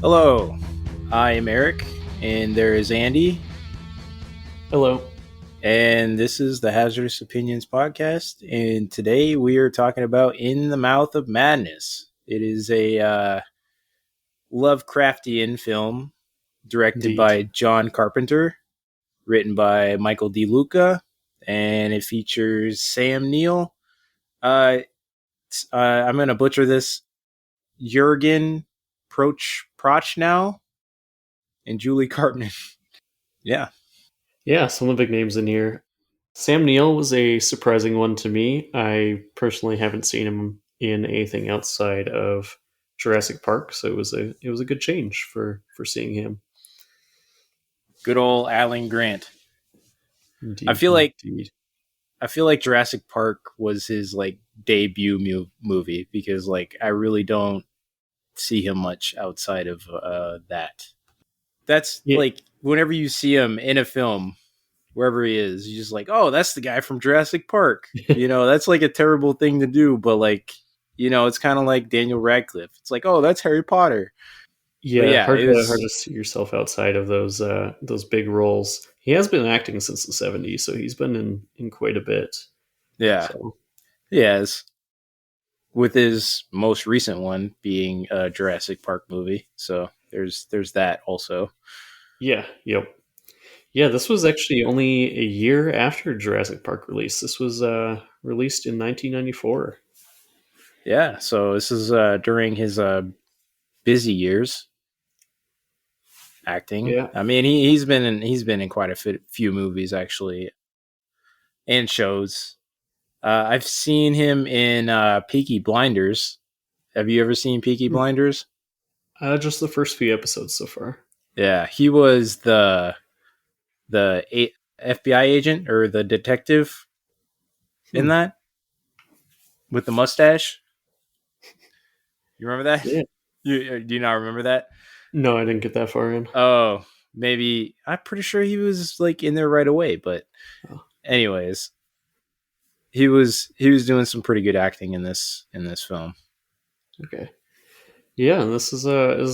Hello, I am Eric, and there is Andy, Hello. and this is the Hazardous Opinions podcast. And today we are talking about In the Mouth of Madness. It is a Lovecraftian film directed Indeed. by John Carpenter, written by Michael D. Luca, and it features Sam Neill. I'm going to butcher this. Jurgen Prochnow and Julie Cartman. Yeah. Yeah, some of the big names in here. Sam Neill was a surprising one to me. I personally haven't seen him in anything outside of Jurassic Park, so it was a good change for seeing him. Good old Alan Grant. I Indeed, feel like indeed. I feel like Jurassic Park was his like debut movie because like I really don't see him much outside of that. That's Yeah, like whenever you see him in a film, wherever he is, you're just like, oh, that's the guy from Jurassic Park. That's like a terrible thing to do, but like, it's kind of like Daniel Radcliffe. It's like, oh, that's Harry Potter. But yeah, yeah, hard it to was see yourself outside of those big roles. He has been acting since the '70s, so he's been in quite a bit. yeah, So yes. With his most recent one being a Jurassic Park movie. So there's that also. yeah, yep. Yeah, this was actually only a year after Jurassic Park release. This was released in 1994. Yeah, so this is during his busy years acting. Yeah. I mean, he's been in quite a few movies actually and shows. I've seen him in Peaky Blinders. Have you ever seen Peaky Blinders? Just the first few episodes so far. Yeah, he was the FBI agent or the detective in Hmm. that with the mustache. You remember that? Yeah. You do you not remember that? No, I didn't get that far in. Oh, maybe I'm pretty sure he was like in there right away. But Oh, anyways, he was doing some pretty good acting in this film. okay. Yeah, and this is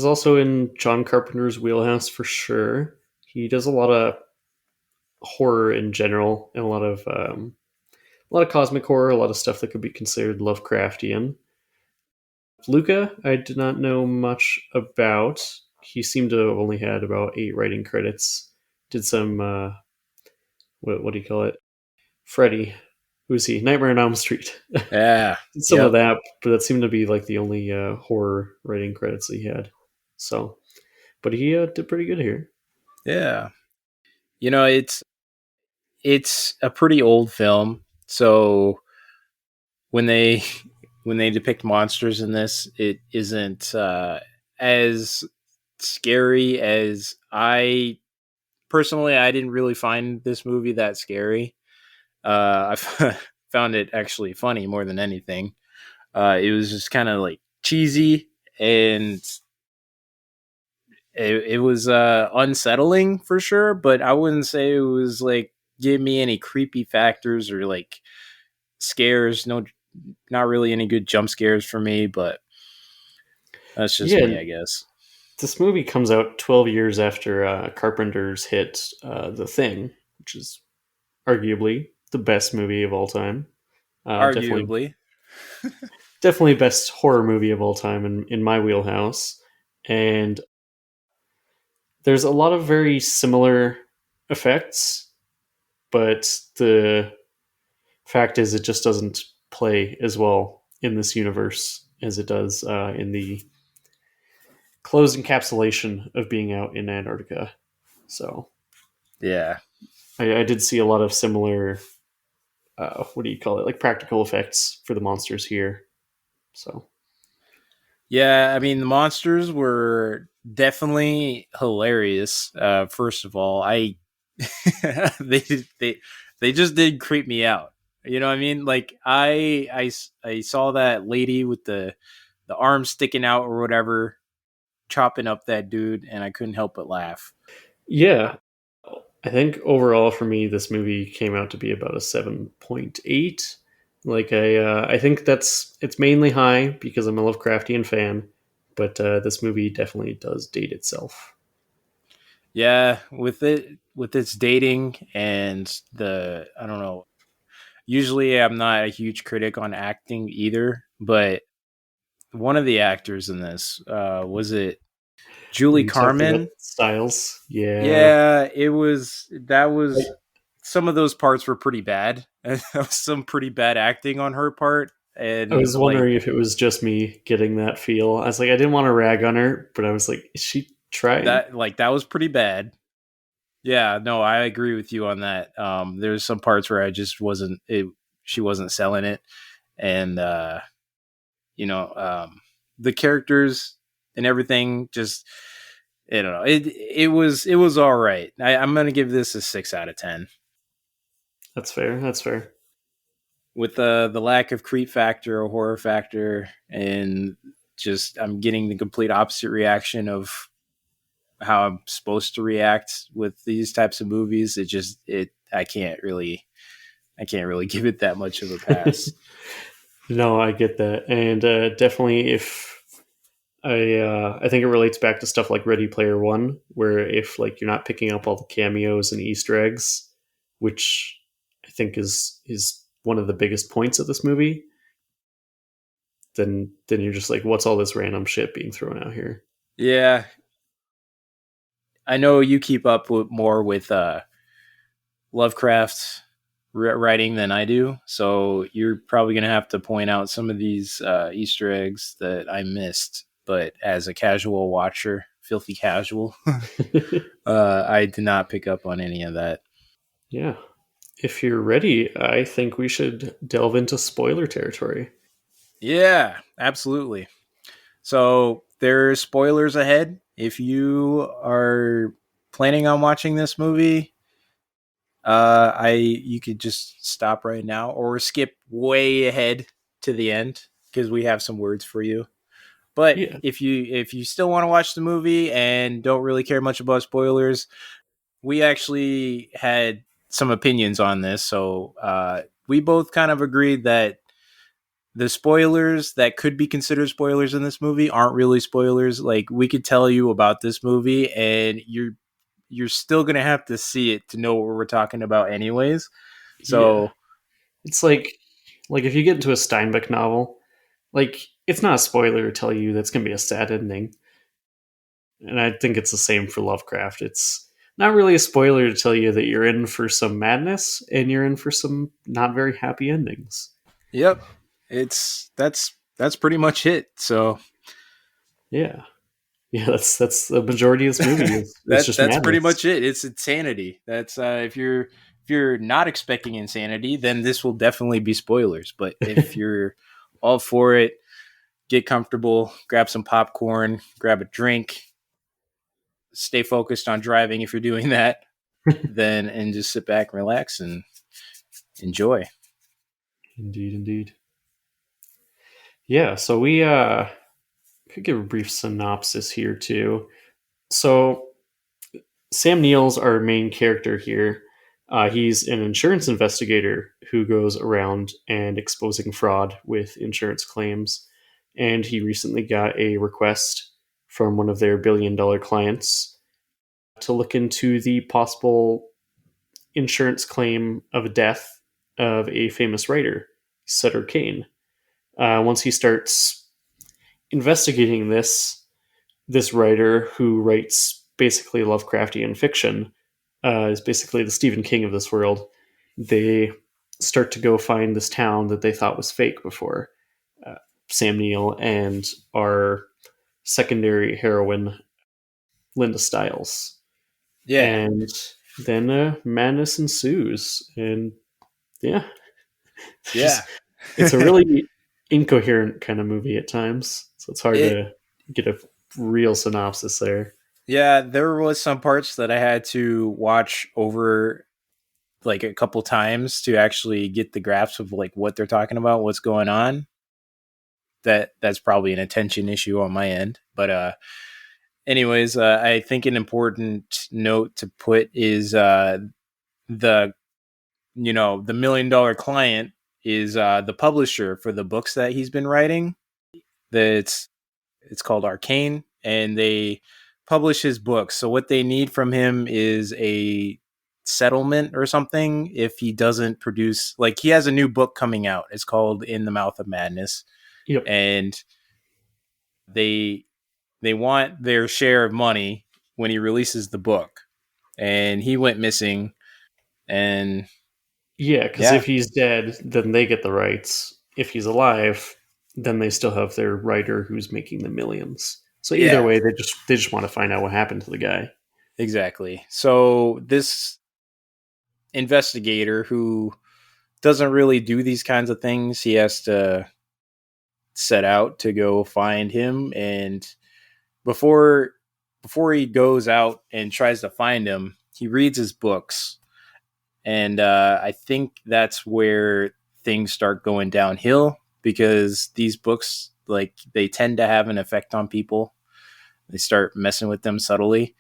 also in John Carpenter's wheelhouse for sure. He does a lot of horror in general, and a lot of cosmic horror, a lot of stuff that could be considered Lovecraftian. Luca, I did not know much about. He seemed to have only had about 8 writing credits. Did some what do you call it? Freddy, who's he? Nightmare on Elm Street. Yeah. Did some of Yep. that, but that seemed to be like the only horror writing credits he had. So, but he did pretty good here. Yeah. It's a pretty old film, so when they when they depict monsters in this, it isn't as scary as I personally. I didn't really find this movie that scary. Found it actually funny more than anything. It was just kind of like cheesy and it was unsettling for sure, but I wouldn't say it was like give me any creepy factors or like scares. No, not really any good jump scares for me, but that's just me, Yeah, I guess. this movie comes out 12 years after Carpenter's hit The Thing, which is arguably the best movie of all time. Definitely, Arguably. definitely best horror movie of all time in my wheelhouse. And there's a lot of very similar effects, but the fact is, it just doesn't play as well in this universe as it does in the closed encapsulation of being out in Antarctica. So Yeah. I did see a lot of similar, what do you call it, like practical effects for the monsters here. So Yeah, I mean the monsters were definitely hilarious. First of all, I they they they just did creep me out. You know what I mean? Like I saw that lady with the arm sticking out or whatever chopping up that dude and I couldn't help but laugh. yeah, I think overall for me, this movie came out to be about a 7.8. Like I think it's mainly high because I'm a Lovecraftian fan, but this movie definitely does date itself. Yeah, with its dating and the I don't know. Usually, I'm not a huge critic on acting either, but one of the actors in this was it Are Julie you talking about Carmen? Styles? Yeah. Yeah, it was. That was some of those parts were pretty bad. Some pretty bad acting on her part, I and was like wondering if it was just me getting that feel. I was like, I didn't want to rag on her, but I was like, is she trying? that was pretty bad. Yeah, no, I agree with you on that. There's some parts where I just wasn't it. She wasn't selling it, and you know, the characters and everything just I don't know. It was all right. I'm gonna give this a 6 out of 10. That's fair. That's fair. With the lack of creep factor or horror factor, and just I'm getting the complete opposite reaction of how I'm supposed to react with these types of movies. It just it I can't really give it that much of a pass. No, I get that, and definitely if I think it relates back to stuff like Ready Player One, where if like you're not picking up all the cameos and Easter eggs, which I think is one of the biggest points of this movie, then you're just like, what's all this random shit being thrown out here? Yeah, I know you keep up with more with Lovecraft writing than I do, so you're probably gonna have to point out some of these Easter eggs that I missed. But as a casual watcher, filthy casual, I did not pick up on any of that. Yeah. If you're ready, I think we should delve into spoiler territory. Yeah, absolutely. So there's spoilers ahead. If you are planning on watching this movie, I you could just stop right now or skip way ahead to the end because we have some words for you. But Yeah. if you still want to watch the movie and don't really care much about spoilers, we actually had some opinions on this. So we both kind of agreed that the spoilers that could be considered spoilers in this movie aren't really spoilers. Like we could tell you about this movie and you're still gonna have to see it to know what we're talking about anyways. Yeah. So It's like if you get into a Steinbeck novel, like it's not a spoiler to tell you that's going to be a sad ending. And I think it's the same for Lovecraft. It's not really a spoiler to tell you that you're in for some madness and you're in for some not very happy endings. yep. That's pretty much it. So Yeah. Yeah, that's the majority of this movie is it's just that's pretty madness. much it. It's insanity. That's if you're not expecting insanity, then this will definitely be spoilers. But if you're all for it, get comfortable, grab some popcorn, grab a drink, stay focused on driving if you're doing that, then and just sit back and relax and enjoy. Indeed, indeed. Yeah, so we could give a brief synopsis here too. So Sam Neill's our main character here. He's an insurance investigator who goes around and exposing fraud with insurance claims. And he recently got a request from one of their $1 billion clients to look into the possible insurance claim of a death of a famous writer, Sutter Kane. Once he starts investigating this writer who writes basically Lovecraftian fiction, is basically the Stephen King of this world. They start to go find this town that they thought was fake before. Uh, Sam Neill and our secondary heroine, Linda Stiles. Yeah, And then madness ensues. And yeah, yeah. just it's a really incoherent kind of movie at times. So it's hard it to get a real synopsis there. Yeah, there was some parts that I had to watch over like a couple times to actually get the grasp of like what they're talking about, what's going on. That's probably an attention issue on my end. But anyways, I think an important note to put is the the $1 million client is the publisher for the books that he's been writing. That's It's called Arcane, and they publish his books. So what they need from him is a settlement or something if he doesn't produce, like, he has a new book coming out. It's called In the Mouth of Madness, Yep. and they they want their share of money when he releases the book. And he went missing, and Yeah, because yeah, if he's dead, then they get the rights. If he's alive, then they still have their writer who's making the millions. So either yeah, way, they just want to find out what happened to the guy. exactly. So this investigator who doesn't really do these kinds of things, he has to set out to go find him. And before before he goes out and tries to find him, he reads his books. And I think that's where things start going downhill, because these books, like, they tend to have an effect on people. They start messing with them subtly.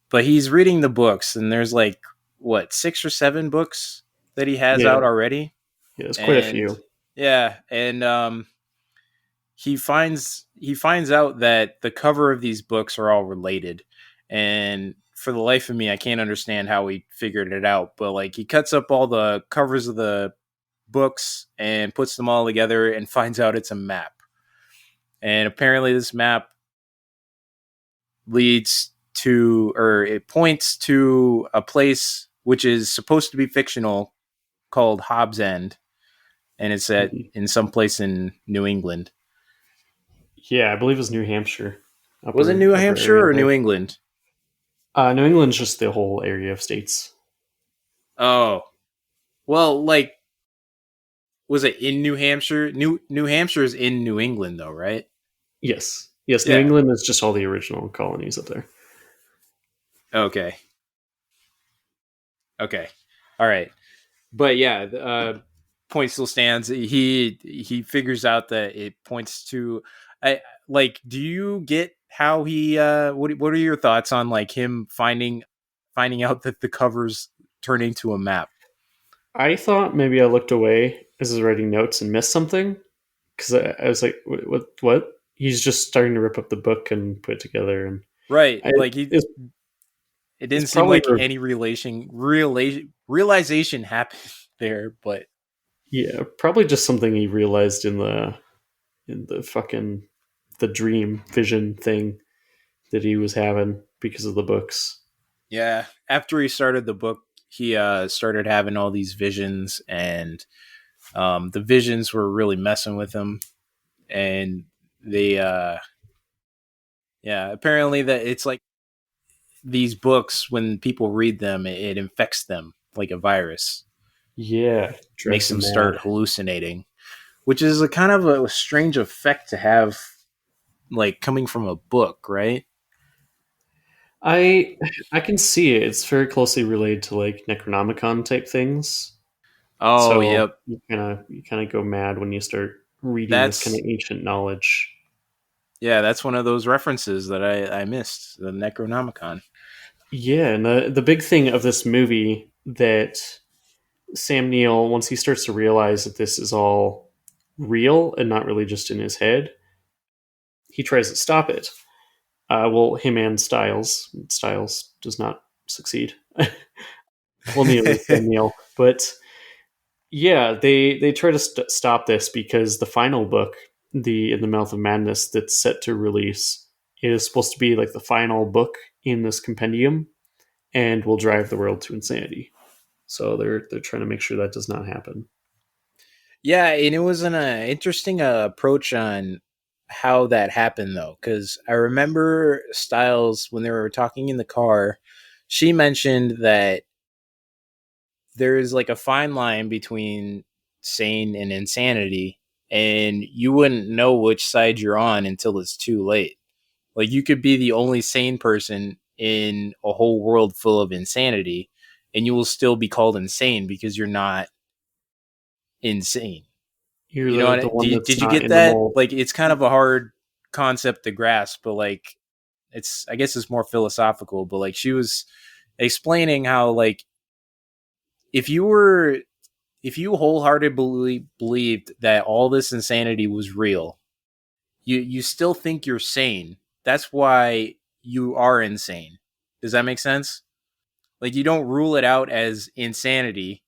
But he's reading the books, and there's like, what, 6 or 7 books that he has Yeah, out already. yeah, it's quite a And few. yeah, and he finds out that the cover of these books are all related. And for the life of me, I can't understand how he figured it out, but like, he cuts up all the covers of the books and puts them all together and finds out it's a map. And apparently this map leads to, or it points to, a place which is supposed to be fictional, called Hobbs End, and it's at Mhm. in some place in New England. Yeah, I believe it's New Hampshire, Was it upper New upper Hampshire area or New there. England? New England's just the whole area of states. Oh, well, like, was it in New Hampshire? New Hampshire is in New England, though, right? Yes, yes, New Yeah. England is just all the original colonies up there. Okay. Okay. All right. But yeah, point still stands. He figures out that it points to. I like. Do you get how he? What are your thoughts on, like, him finding out that the covers turn into a map? I thought maybe I looked away as I was writing notes and missed something because I was like, what? He's just starting to rip up the book and put it together, and Right. I, Like, it's, it it's didn't seem probably like any realization happened there, but yeah, probably just something he realized in the fucking the dream vision thing that he was having because of the books. yeah, after he started the book, he started having all these visions, and the visions were really messing with him. And they, yeah, apparently that it's like, these books, when people read them, it infects them like a virus, Yeah, makes drives him them mad. start hallucinating, which is a kind of a strange effect to have, like, coming from a book, right? I I can see it. It's very closely related to like Necronomicon type things. Oh, So yep. you kind of go mad when you start reading this kind of That's ancient knowledge. Yeah, that's one of those references that I missed, the Necronomicon. Yeah, and the big thing of this movie that Sam Neill, once he starts to realize that this is all real and not really just in his head, he tries to stop it. Well, him and Styles does not succeed. Well, neither does Sam Neill, but yeah, they try to stop this because the final book, the In the Mouth of Madness, that's set to release, is supposed to be like the final book in this compendium, and will drive the world to insanity. So they're trying to make sure that does not happen. Yeah, and it was an interesting approach on how that happened, though, because I remember Styles, when they were talking in the car, she mentioned that there is like a fine line between sane and insanity, and you wouldn't know which side you're on until it's too late. Like, you could be the only sane person in a whole world full of insanity, and you will still be called insane because you're not insane. You're You know the what? one that's Did you not get in the that? mold. Like, it's kind of a hard concept to grasp, but like, it's, I guess it's more philosophical. But like, she was explaining how, like, if you were if you wholeheartedly believed that all this insanity was real, you still think you're sane. That's why you are insane. Does that make sense? Like you don't rule it out as insanity,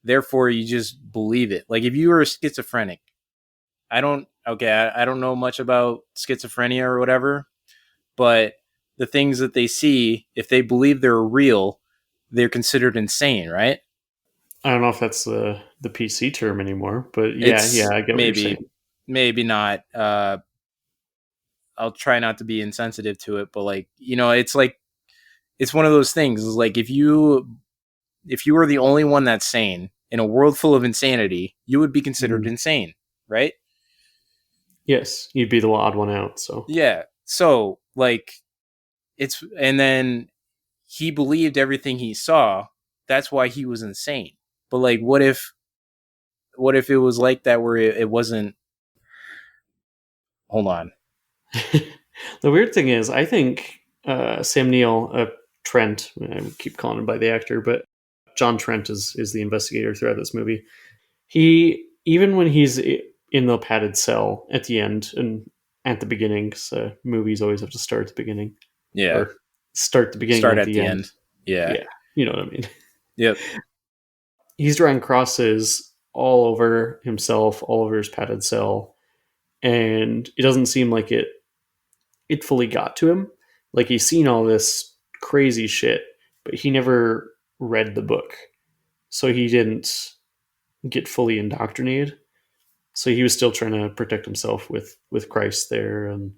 therefore you just believe it. Like if you were a schizophrenic, I don't know much about schizophrenia or whatever, but the things that they see, if they believe they're real, they're considered insane, right? I don't know if that's the PC term anymore, but yeah, It's I get what you're saying. maybe not. I'll try not to be insensitive to it, but like, it's like it's one of those things. Is like if you were the only one that's sane in a world full of insanity, you would be considered Mhm. insane, right? Yes, you'd be the odd one out. So Yeah. So like and then he believed everything he saw. That's why he was insane. But like, what if it was like that where it wasn't? Hold on. the weird thing is, I think Sam Neill, Trent, I keep calling him by the actor, but John Trent is the investigator throughout this movie. He, even when he's in the padded cell at the end and at the beginning, because movies always have to start at the beginning Yeah. or start the beginning Start at at the the end. end. Yeah. Yeah, you know what I mean. Yep. He's drawing crosses all over himself, all over his padded cell, and it doesn't seem like it fully got to him. Like he's seen all this crazy shit, but he never read the book, so he didn't get fully indoctrinated. So he was still trying to protect himself with Christ there and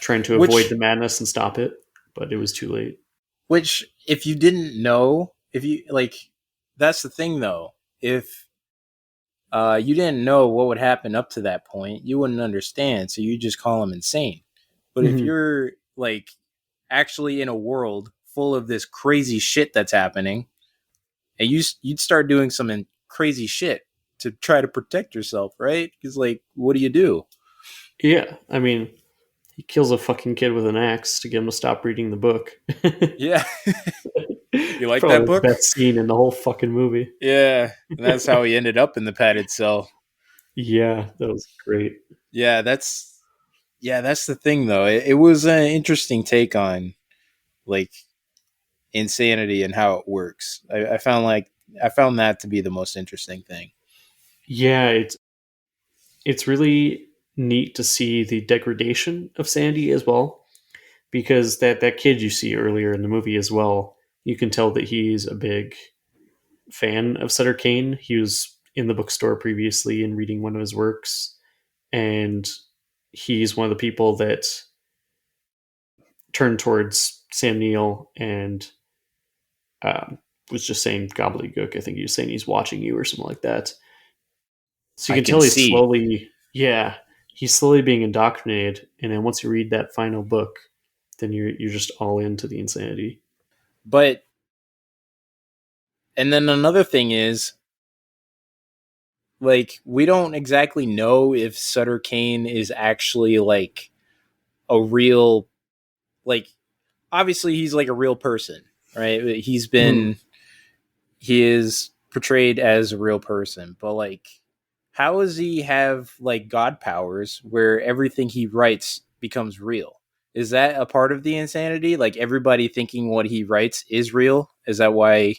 trying to avoid the Which madness and stop it, but it was too late. which if you didn't know, if you like, that's the thing though. If you didn't know what would happen up to that point, you wouldn't understand. So you just call him insane. But if Mm-hmm. you're like actually in a world full of this crazy shit that's happening, and you'd start doing some crazy shit to try to protect yourself, right? Because like, what do you do? Yeah, I mean, he kills a fucking kid with an axe to get him to stop reading the book. Yeah, you like that Probably the book? best scene in the whole fucking movie. Yeah, and that's how he ended up in the padded cell. Yeah, that was great. Yeah, that's the thing though. It was an interesting take on like insanity and how it works. I found that to be the most interesting thing. Yeah, it's really neat to see the degradation of Sandy as well, because that kid you see earlier in the movie as well, you can tell that he's a big fan of Sutter Kane. He was in the bookstore previously and reading one of his works, and he's one of the people that turned towards Sam Neill and was just saying gobbledygook. I think he was saying he's watching you or something like that. So you I can can tell he's see, slowly, yeah, he's slowly being indoctrinated. And then once you read that final book, then you're just all into the insanity. but and then another thing is like we don't exactly know if Sutter Kane is actually like a real like obviously he's like a real person, right? Hmm. He is portrayed as a real person, but like how does he have like god powers where everything he writes becomes real? Is that a part of the insanity? Like everybody thinking what he writes is real? Is that why?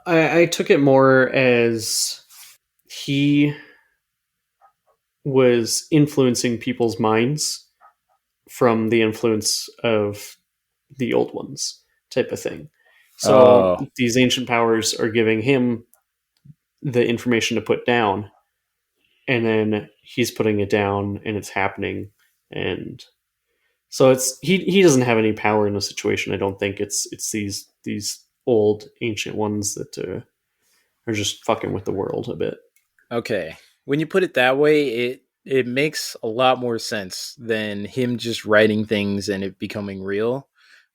I took it more as he was influencing people's minds from the influence of the old ones, type of thing. So Oh, these ancient powers are giving him the information to put down, and then he's putting it down, and it's happening. And so he doesn't have any power in the situation. I don't think it's these old ancient ones that are just fucking with the world a bit. okay. When you put it that way, it makes a lot more sense than him just writing things and it becoming real.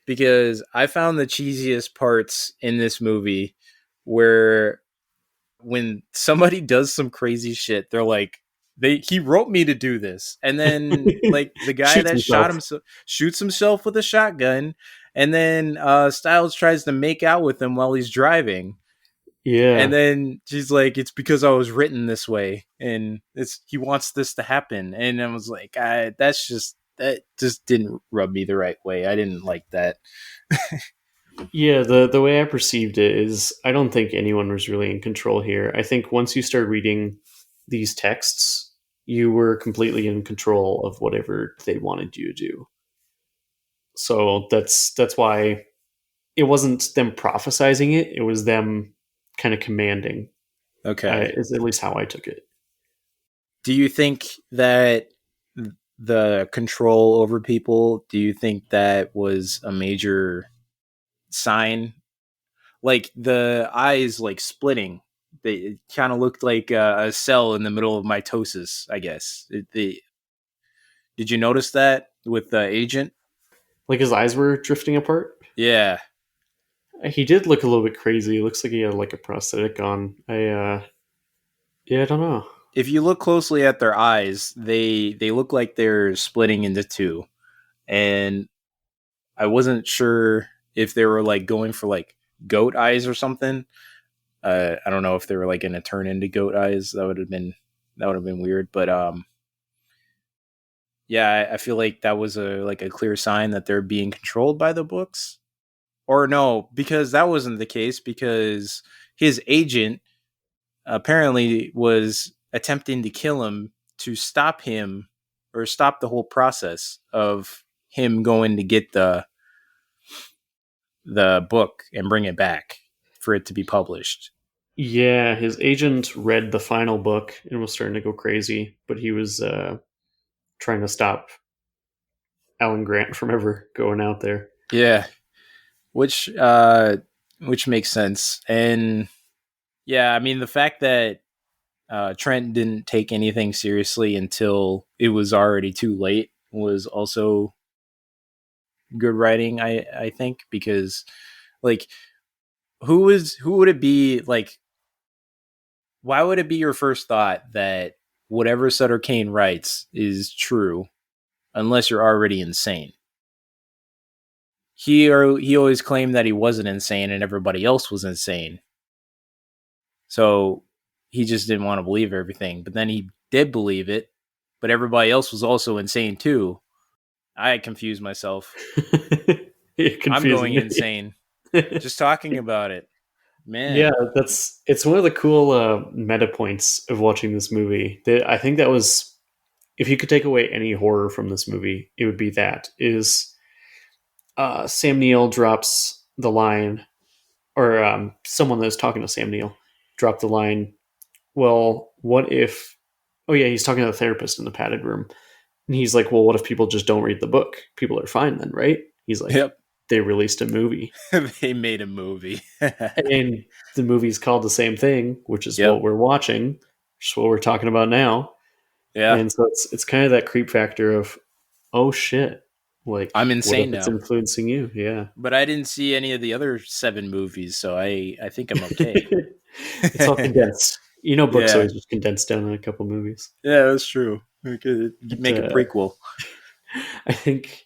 Because I found the cheesiest parts in this movie where when somebody does some crazy shit, they're like, he wrote me to do this, and then like the guy Shoots that himself. shot him shoots himself with a shotgun, and then Styles tries to make out with him while he's driving. Yeah. And then she's like, "It's because I was written this way, and it's he wants this to happen." And I was like, that just didn't rub me the right way. I didn't like that. Yeah, the way I perceived it is I don't think anyone was really in control here. I think once you start reading these texts, you were completely in control of whatever they wanted you to do. So that's why it wasn't them prophesizing it, it was them kind of commanding. Okay. Is at least how I took it. Do you think that the control over people? Do you think that was a major sign? Like the eyes, like splitting. They kind of looked like a cell in the middle of mitosis. I guess. Did you notice that with the agent? Like his eyes were drifting apart. Yeah. He did look a little bit crazy. It looks like he had like a prosthetic on. Yeah, I don't know. If you look closely at their eyes, they look like they're splitting into two. And I wasn't sure if they were like going for like goat eyes or something. I don't know if they were like going to turn into goat eyes. That would have been weird. But yeah, I feel like that was a clear sign that they're being controlled by the books. Or no, because that wasn't the case. Because his agent apparently was attempting to kill him to stop him or stop the whole process of him going to get the book and bring it back for it to be published. Yeah, his agent read the final book and was starting to go crazy, but he was trying to stop Alan Grant from ever going out there. Yeah, which which makes sense. And yeah, I mean the fact that Trent didn't take anything seriously until it was already too late was also good writing. I think because like who would it be like? Why would it be your first thought that whatever Sutter Kane writes is true unless you're already insane? He always claimed that he wasn't insane and everybody else was insane. So he just didn't want to believe everything. But then he did believe it, but everybody else was also insane too. I confused myself. You're I'm confusing going me. insane just talking about it. Yeah, Man. that's it's one of the cool meta points of watching this movie. I think that was if you could take away any horror from this movie, it would be that is Sam Neill drops the line, or someone that's talking to Sam Neill dropped the line. Well, what if? Oh yeah, he's talking to the therapist in the padded room, and he's like, "Well, what if people just don't read the book? People are fine then, right?" He's like, Yep. "They released a movie." They made a movie. And the movie's called the same thing, which is what Yep. we're watching, which is what we're talking about now. Yeah. And so it's kind of that creep factor of, oh shit, like I'm what if insane it's now. influencing you? Yeah. But I didn't see any of the other 7 movies, so I think I'm okay. It's all condensed. You know, books Yeah. always just condensed down in a couple movies. Yeah, that's true. We could But, make a prequel. I think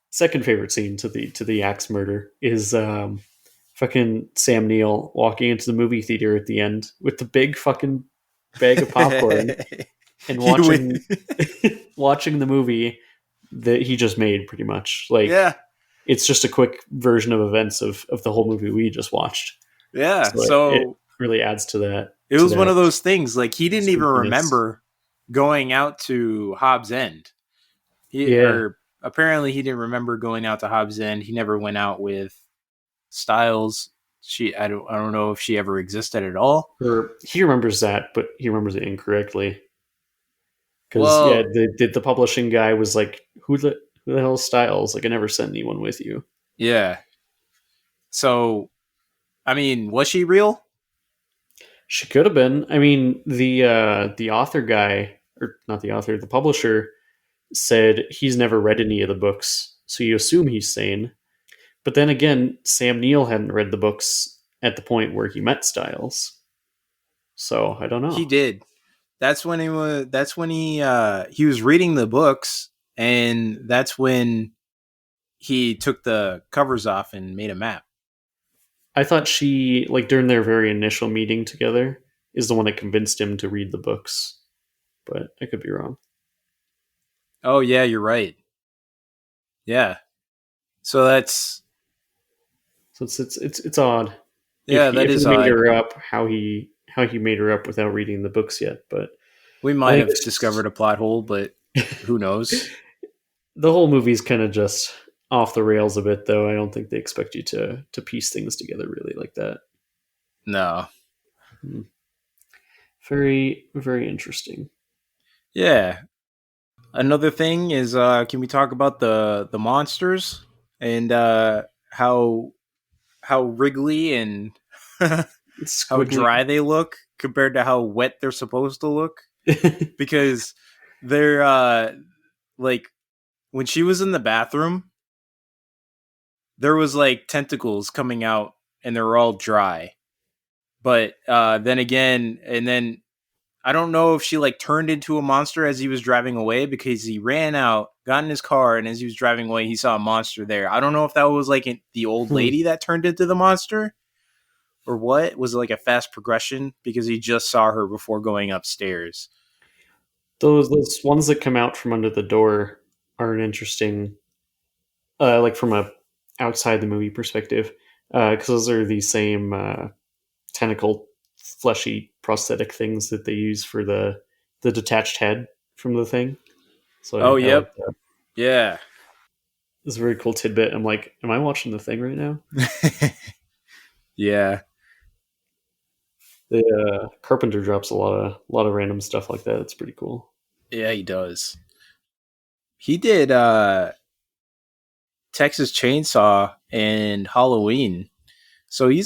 second favorite scene to the axe murder is fucking Sam Neill walking into the movie theater at the end with the big fucking bag of popcorn and You win. watching watching the movie that he just made pretty much. Like Yeah. it's just a quick version of events of the whole movie we just watched. Yeah. So it So really adds to that it to was one that of those things like he didn't even spookiness. remember going out to Hobbs End. He Yeah. or apparently he didn't remember going out to Hobbs End. He never went out with Styles. I don't know if she ever existed at all. Or he remembers that, but he remembers it incorrectly. Because yeah, Well, the publishing guy was like, who the hell is Styles? Like I never sent anyone with you. yeah. So, I mean, was she real? She could have been. I mean, the author guy, or not the author, the publisher said he's never read any of the books, so you assume he's sane. But then again, Sam Neill hadn't read the books at the point where he met Styles, so I don't He know. did. That's when he was reading the books, and that's when he took the covers off and made a map. I thought she, like, during their very initial meeting together, is the one that convinced him to read the books, but I could be wrong. Oh yeah, you're right. Yeah. So that's So it's odd yeah, that if he is made odd. her up, how he made her up without reading the books yet. But We I might think have discovered a plot hole, but who knows? the whole movie's kind of just off the rails a bit, though. I don't think they expect you to piece things together really like that. No. Hmm. Very very interesting. Yeah. Another thing is can we talk about the monsters and how wriggly and It's how squiggly. dry they look compared to how wet they're supposed to look? Because they're like when she was in the bathroom, there was like tentacles coming out and they were all dry. But then again, and then I don't know if she like turned into a monster as he was driving away because he ran out, got in his car, and as he was driving away, he saw a monster there. I don't know if that was like the old Hmm. lady that turned into the monster or what. Was it like a fast progression because he just saw her before going upstairs? Those ones that come out from under the door are an interesting, like from a outside the movie perspective, because those are the same tentacle, fleshy prosthetic things that they use for the detached head from the thing. So Oh, I like yep. that. Yeah. It's a very cool tidbit. I'm like, am I watching the thing right now? Yeah. The Carpenter drops a lot of random stuff like that. It's pretty cool. Yeah, he does. He did Texas Chainsaw and Halloween. So he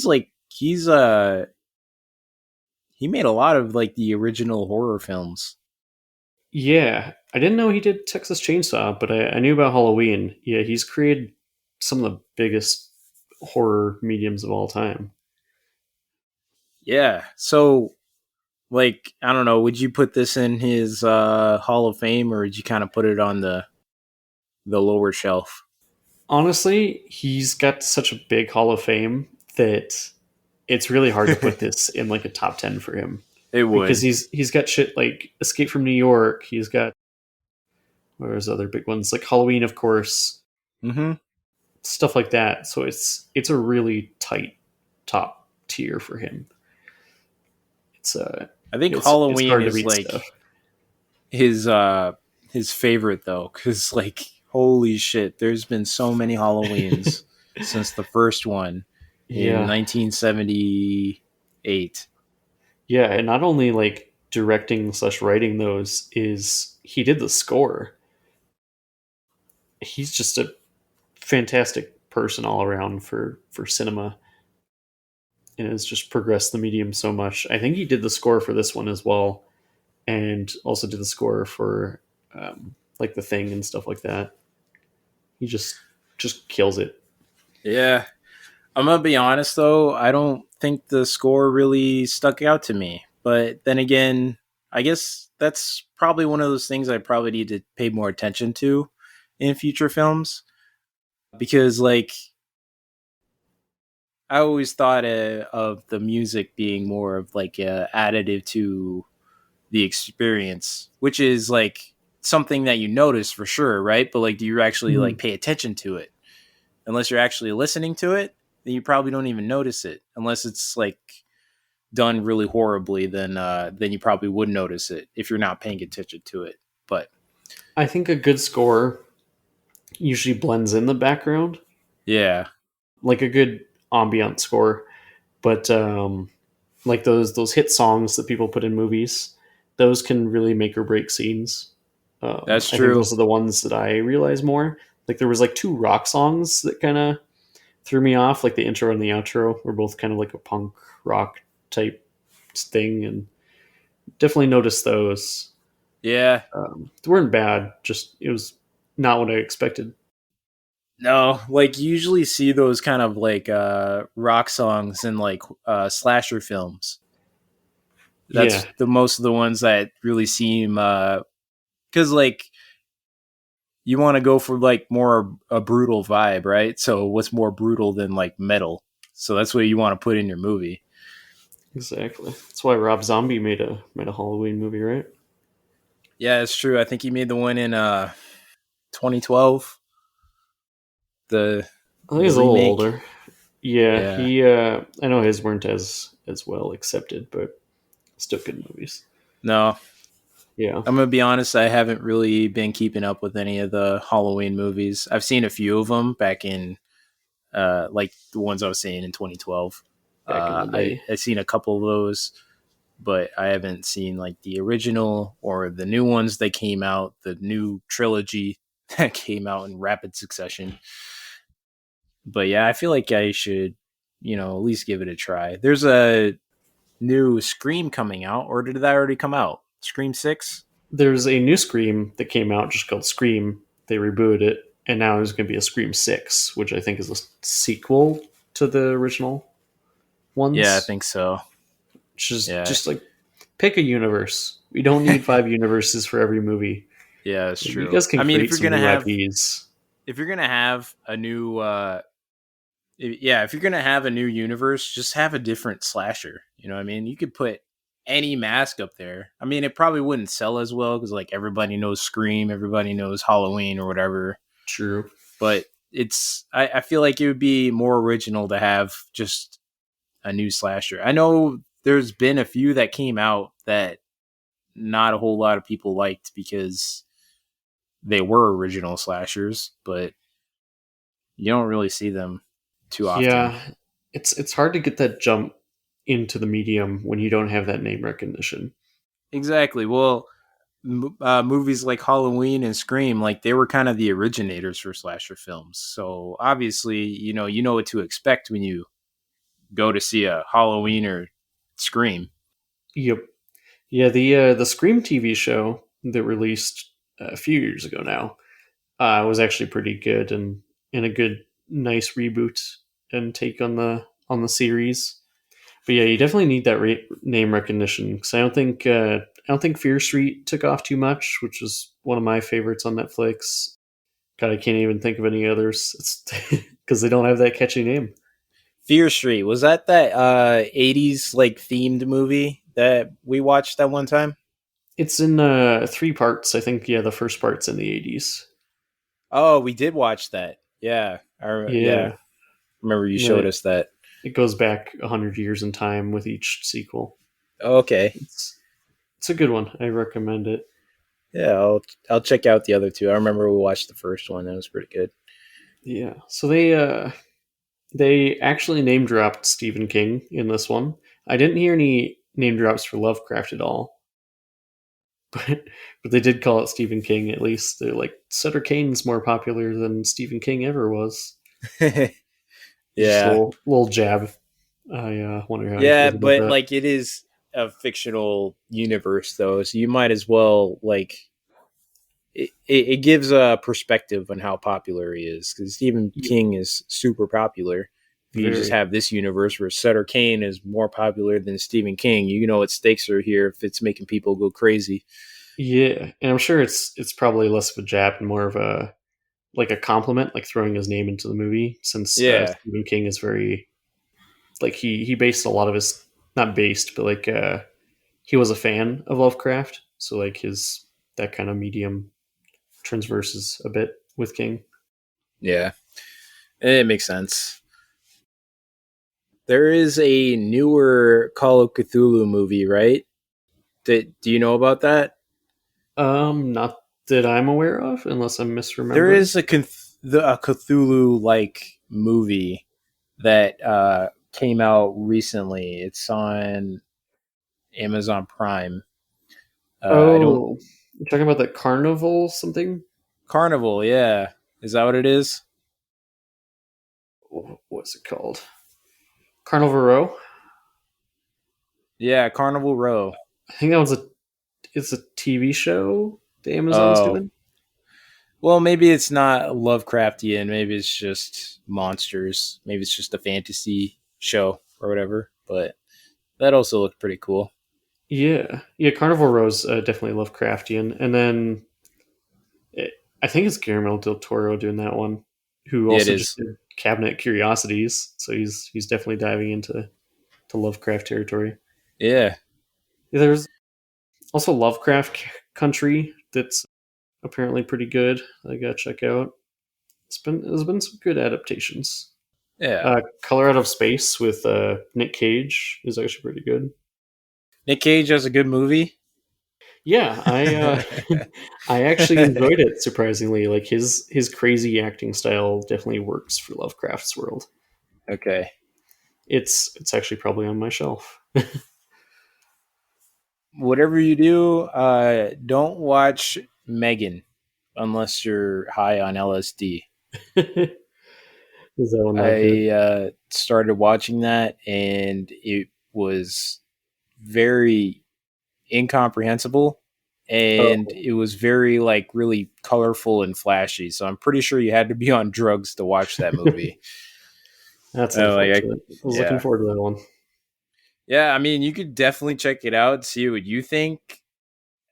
made a lot of like the original horror films. Yeah, I didn't know he did Texas Chainsaw, but I knew about Halloween. Yeah, he's created some of the biggest horror mediums of all time. Yeah. So like I don't know, would you put this in his Hall of Fame or would you kind of put it on the lower shelf? Honestly, he's got such a big Hall of Fame that it's really hard to put this in like a top 10 for him, It because would. he's got shit like Escape from New York. He's got, where's other big ones like Halloween, of course, Mm-hmm. stuff like that. So it's a really tight top tier for him. It's I think it's Halloween hard to is beat stuff. like his uh his favorite though, because like holy shit, there's been so many Halloweens since the first one in Yeah, 1978. yeah, and not only like directing slash writing those, is he did the score. He's just a fantastic person all around for cinema, and has just progressed the medium so much. I think he did the score for this one as well, and also did the score for like The Thing and stuff like that. He just kills it. Yeah, I'm gonna be honest though, I don't think the score really stuck out to me. But then again, I guess that's probably one of those things I probably need to pay more attention to in future films because like I always thought of the music being more of like a additive to the experience, which is like something that you notice for sure, right? But like, do you actually like Mhm. pay attention to it? Unless you're actually listening to it, then you probably don't even notice it. Unless it's like done really horribly, then you probably would notice it if you're not paying attention to it. But I think a good score usually blends in the background, yeah, like a good ambient score. But like those hit songs that people put in movies, those can really make or break scenes. that's I think true. those are the ones that I realize more. Like there was like two rock songs that kind of threw me off. Like the intro and the outro were both kind of like a punk rock type thing, and definitely noticed those. Yeah, They weren't bad, just it was not what I expected. no, like you usually see those kind of like rock songs in like slasher films. Yeah, That's the most of the ones that really seem because like you want to go for like more a brutal vibe, right? So what's more brutal than like metal? So that's what you want to put in your movie. Exactly. That's why Rob Zombie made a Halloween movie, right? Yeah, it's true. I think he made the one in 2012, the I think the he's a little remake. older. Yeah, Yeah. he. I know his weren't as well accepted, but still good movies. No, Yeah, I'm gonna be honest. I haven't really been keeping up with any of the Halloween movies. I've seen a few of them back in, like the ones I was saying in 2012. back in the day. I seen a couple of those, but I haven't seen like the original or the new ones that came out. The new trilogy that came out in rapid succession. But yeah, I feel like I should, at least give it a try. There's a new Scream coming out, or did that already come out? Scream 6? There's a new Scream that came out just called Scream. They rebooted it, and now there's going to be a Scream 6, which I think is a sequel to the original Yeah, I ones. think so. Which is Yeah. just like pick a universe. We don't need five universes for every movie. Yeah, that's You true. guys can I mean, create some new IPs. if you're gonna have a new yeah, if you're gonna have a new universe, just have a different slasher. You know what I mean? You could put any mask up there. I mean, it probably wouldn't sell as well because like everybody knows Scream, everybody knows Halloween or whatever. True. But I feel like it would be more original to have just a new slasher. I know there's been a few that came out that not a whole lot of people liked because they were original slashers, but you don't really see them too often. Yeah, it's hard to get that jump into the medium when you don't have that name recognition. Exactly. Well, movies like Halloween and Scream, like they were kind of the originators for slasher films. So obviously, you know what to expect when you go to see a Halloween or Scream. Yep. Yeah, the Scream TV show that released a few years ago now was actually pretty good and a good nice reboot and take on the series. But yeah, you definitely need that name recognition because I don't think Fear Street took off too much, which is one of my favorites on Netflix. God, I can't even think of any others. It's because they don't have that catchy name. Fear Street, was that 80s like themed movie that we watched that one time? It's in three parts. I think yeah, the first part's in the 80s. Oh, we did watch that. Yeah. Yeah. Yeah, Remember you and then showed it us that. it goes back 100 years in time with each sequel. Okay. It's it's a good one. I recommend it. Yeah, I'll check out the other two. I remember we watched the first one. That was pretty good. Yeah. So they actually name dropped Stephen King in this one. I didn't hear any name drops for Lovecraft at all, but they did call it Stephen King at least. They're like Sutter Kane's more popular than Stephen King ever was. Just a Yeah. little jab. I wonder how he Yeah, feels about but that. like it is a fictional universe though, so you might as well like it gives a perspective on how popular he is because Stephen Yeah, King is super popular. If you just very. have this universe where Sutter Kane is more popular than Stephen King, you know what stakes are here if it's making people go crazy. Yeah, and I'm sure it's probably less of a jab and more of a like a compliment, like throwing his name into the movie, since Yeah, Stephen King is very like he based a lot of his not based, but like he was a fan of Lovecraft, so like his that kind of medium transverses a bit with King. yeah, it makes sense. There is a newer Call of Cthulhu movie, right? Do you know about that? Not that I'm aware of, unless I'm There misremembering. is a Cthulhu like movie that came out recently. It's on Amazon Prime. I don't Oh, you're talking about the carnival something? Carnival. Yeah, is that what it is? What's it called? Carnival Row. Yeah, Carnival Row. I think that was a it's a TV show the Amazon's Oh, doing. well, maybe it's not Lovecraftian. Maybe it's just monsters. Maybe it's just a fantasy show or whatever. But that also looked pretty cool. Yeah, yeah. Carnival Row's definitely Lovecraftian, and then it, I think it's Guillermo del Toro doing that one, who Yeah, it also just is. did cabinet curiosities. So he's definitely diving into to Lovecraft territory. Yeah, There's also Lovecraft Country that's apparently pretty good. I gotta check out. There's been some good adaptations. yeah. Color Out of Space with Nick Cage is actually pretty good. Nick Cage has a good movie. Yeah, I actually enjoyed it surprisingly. Like his crazy acting style definitely works for Lovecraft's world. Okay. It's actually probably on my shelf. Whatever you do, don't watch Megan unless you're high on LSD. Is that one not good? I started watching that and it was very incomprehensible and Oh, it was very like really colorful and flashy. So I'm pretty sure you had to be on drugs to watch that movie. that's Like unfortunate. I was looking yeah. forward to that one. Yeah, I mean, you could definitely check it out, see what you think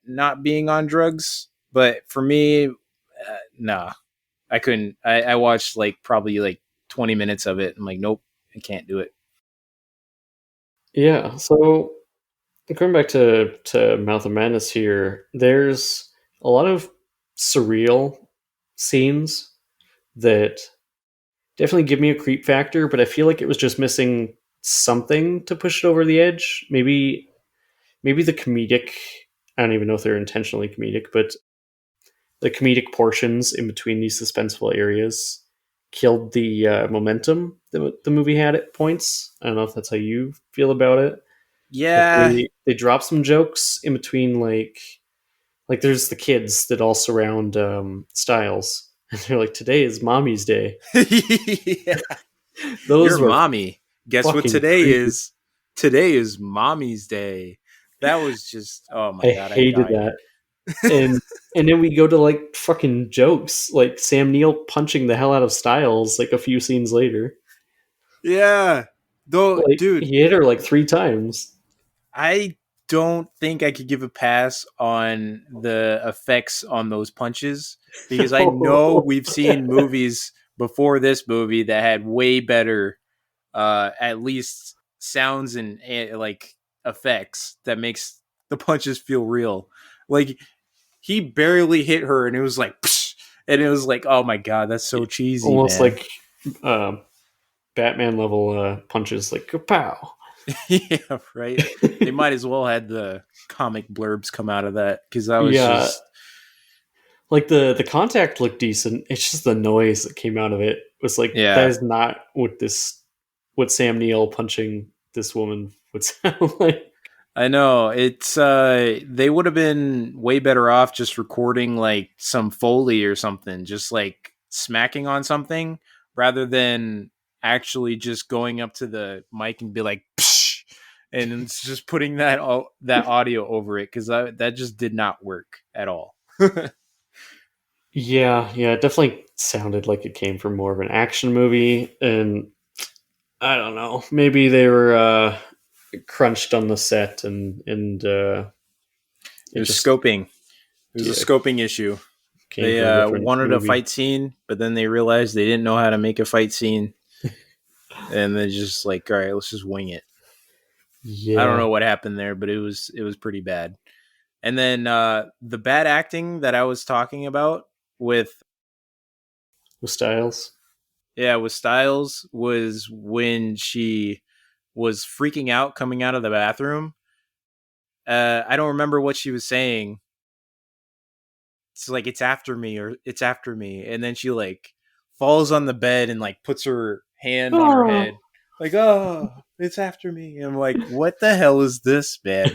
not being on drugs, but for me nah. I couldn't. I watched like probably like 20 minutes of it. I'm like, nope, I can't do it. Yeah. So going back to Mouth of Madness here, there's a lot of surreal scenes that definitely give me a creep factor, but I feel like it was just missing something to push it over the edge. Maybe the comedic. I don't even know if they're intentionally comedic, but the comedic portions in between these suspenseful areas killed the momentum that the movie had at points. I don't know if that's how you feel about it. Like Yeah. they drop some jokes in between, like there's the kids that all surround Styles, and they're like, "Today is Mommy's Day." Yeah. Your Those were mommy. Guess what fucking today creepy. is? Today is mommy's day. That was just, oh my I God, I hated died. that. And then we go to like fucking jokes, like Sam Neill punching the hell out of Styles like a few scenes later. Yeah. Though, Like dude, he hit her like 3 times. I don't think I could give a pass on the effects on those punches because I know we've seen movies before this movie that had way better, at least sounds and like effects that makes the punches feel real. Like he barely hit her, and it was like, psh, and it was like, oh my God, that's so cheesy, Almost man. like uh, Batman level punches, like kapow. Yeah, right. They might as well had the comic blurbs come out of that because that was Yeah, just like the contact looked decent. It's just the noise that came out of it was like that yeah. is not what Sam Neill punching this woman would sound like. I know it's they would have been way better off just recording like some foley or something, just like smacking on something rather than actually just going up to the mic and be like Psh! And it's just putting that audio over it because that just did not work at all. Yeah, yeah, it definitely sounded like it came from more of an action movie, and I don't know, maybe they were crunched on the set, and It it was just scoping. It was a yeah, scoping issue. came They from a different wanted a movie. fight scene, but then they realized they didn't know how to make a fight scene, and they just like, all right, let's just wing it. I don't Yeah, know what happened there, but it was pretty bad. And then the bad acting that I was talking about with with Styles. with Styles was when she was freaking out coming out of the bathroom. I don't remember what she was saying. It's like it's after me or it's after me, and then she like falls on the bed and like puts her hand on her Oh, head, like oh, it's after me. And I'm like, what the hell is this, man?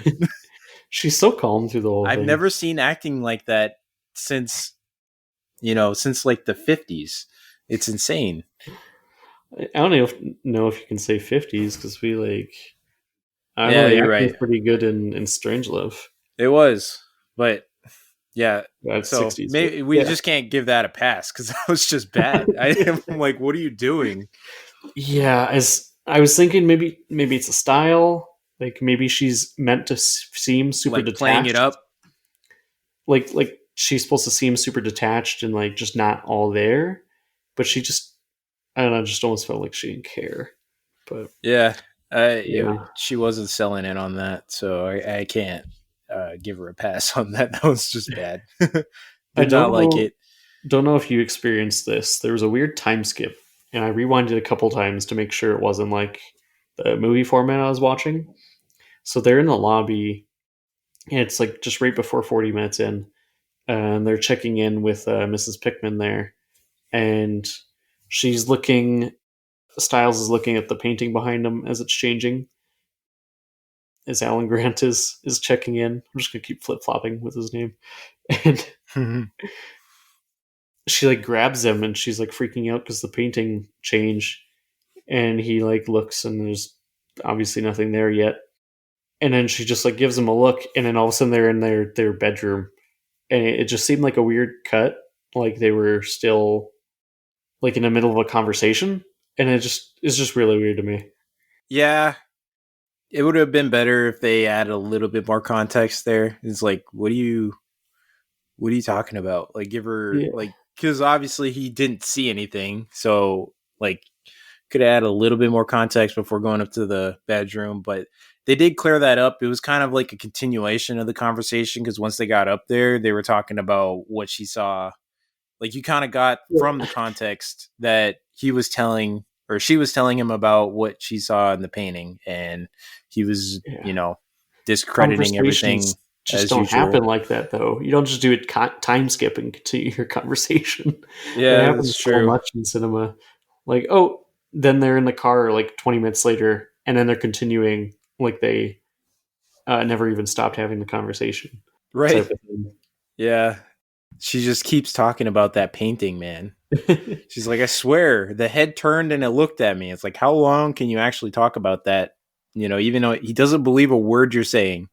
she's so calm through the whole I've thing. never seen acting like that since since like the 50s. It's insane. I don't know if you can say 50s because we like I don't know, Yeah, the you're acting's right. pretty good in Strangelove. It was, but yeah. That's So 60s, but maybe we yeah. just can't give that a pass because that was just bad. I'm like, what are you doing? Yeah, as I was thinking, maybe it's a style. Like maybe she's meant to seem super Like playing it detached. up? Like she's supposed to seem super detached and like just not all there, but she just and I just almost felt like she didn't care. But Yeah, yeah, she wasn't selling in on that, so I can't give her a pass on that. That was just bad. I Did not like it. don't know if you experienced this. There was a weird time skip, and I rewinded a couple times to make sure it wasn't like the movie format I was watching. So they're in the lobby, and it's like just right before 40 minutes in, and they're checking in with Mrs. Pickman there, and she's looking. Styles is looking at the painting behind him as it's changing. As Alan Grant is checking in, I'm just gonna keep flip flopping with his name, and she like grabs him, and she's like freaking out because the painting changed, and he like looks, and there's obviously nothing there yet, and then she just like gives him a look, and then all of a sudden they're in their bedroom, and it just seemed like a weird cut, like they were still like in the middle of a conversation, and it's just really weird to me. Yeah, it would have been better if they added a little bit more context there. It's like, what are you talking about? Like, give her Yeah, like, because obviously he didn't see anything, so like, could add a little bit more context before going up to the bedroom. But they did clear that up. It was kind of like a continuation of the conversation because once they got up there, they were talking about what she saw. Like, you kind of got from the context that he was telling or she was telling him about what she saw in the painting, and he was, yeah. discrediting Conversations everything just as don't happen usual. like that, though. You don't just do it time skip and continue your conversation. That Yeah, that's happens so true. much in cinema. Like, oh, then they're in the car like 20 minutes later, and then they're continuing like they never even stopped having the conversation type Right. of thing. Yeah. She just keeps talking about that painting, man. She's like, I swear, the head turned and it looked at me. It's like, how long can you actually talk about that? Even though he doesn't believe a word you're saying.